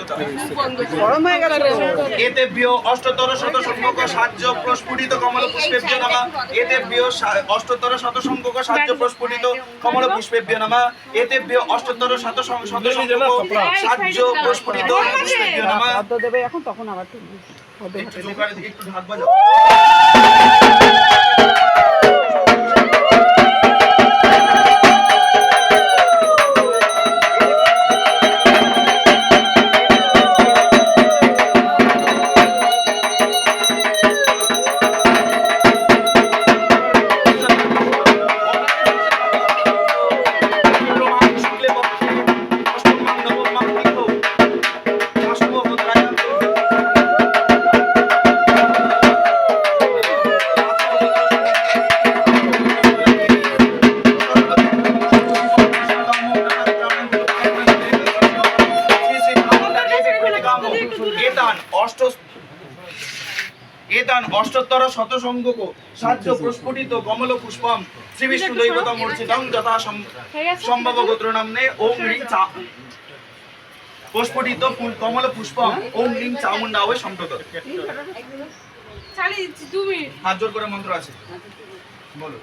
শব্দটা গরম হয়ে গেল এতেভ্য অষ্টতর শতসংখ্যক সাহায্য প্রস্ফুটিত কমল পুষ্পেভ্য নমঃ এতেভ্য অষ্টতর শতসংখ্যক সাহায্য প্রস্ফুটিত কমল পুষ্পেভ্য নমঃ এতেভ্য অষ্টতর শতসংখ্যক সাহায্য প্রস্ফুটিত পুষ্পেভ্য নমঃ খাদ্য দেবে এখন তখন আবার একটু জোকার একটু ঢাক বাজাও অষ্টতর শতসংখ্যক সাহায্য প্রস্ফুটিত কমল পুষ্পম শ্রী বিষ্ণু দৈবতম মূর্ছিতং যথা সম্ভব গোত্র নামনে ওম হ্রিং চা প্রস্ফুটিত কমল পুষ্পম ওম হ্রিং চামুণ্ডা ওই সম্প্রত হাত জোর করে মন্ত্র আছে বলো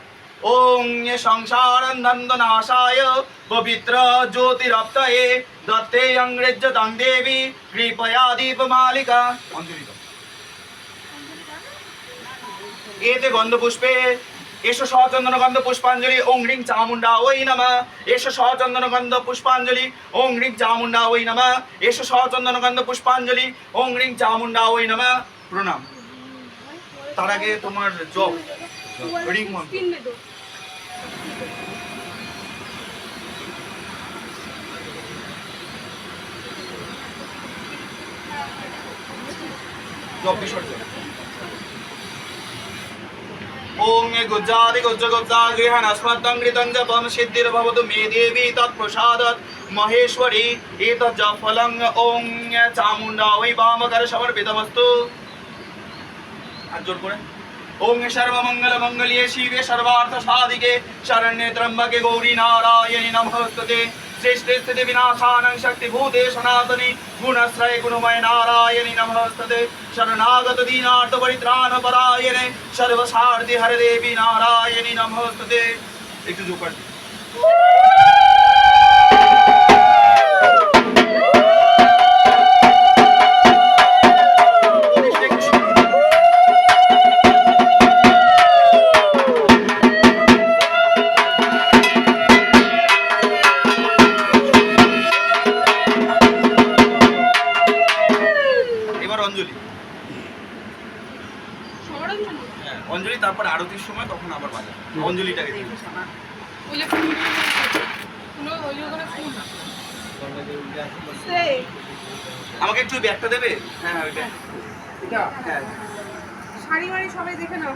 ওং সংসার নন্দনাশায় পবিত্র জ্যোতিরপ্তয়ে দত্তে অঙ্গ্রেজ দাং দেবী কৃপয়া দীপমালিকা অঞ্জলি এতে গন্ধপুষ্পে এসো সচন্দন গন্ধ পুষ্পাঞ্জলি ওং হ্রিং চামুণ্ডা ওই নমঃ এসো সচন্দন গন্ধ পুষ্পাঞ্জলি ওং হ্রিং চামুণ্ডা ওই নমঃ এসো সচন্দন গন্ধ পুষ্পাঞ্জলি ওং হ্রিং চামুণ্ডা ওই নমঃ প্রণাম তার আগে তোমার জপ রিং মন্ত্র জপ বিসর্জন ओम गुज्जादि गुज्जगुप्ता गृहण अस्मद्दंगृतं जपम सिद्धिर्भवतु मे देवी तत्प्रसादात् महेश्वरी एतत् जपफलं ओम चामुण्डा वै वामकर समर्पितमस्तु हाथ जोड़ करे ओम सर्वमंगल मंगल्ये शिवे सर्वार्थ साधिके शरण्ये त्र्यंबके गौरी नारायणी नमोस्तुते श्रेष्ठे स्थिति विनाशानं शक्तिभूते सनातनी गुणश्रय गुणमय नारायणी नमोस्तुते शरणागत दीनार्थ परित्राण परायणे सर्वसारथि हर देवी नारायणी नमोस्तुते একটু জোকার অঞ্জলি তারপর আরতির সময় তখন আবার বাজে অঞ্জলিটাকে আমাকে একটু ব্যাগটা দেবে হ্যাঁ ওইটা শাড়ি মাড়ি সবাই দেখে নাও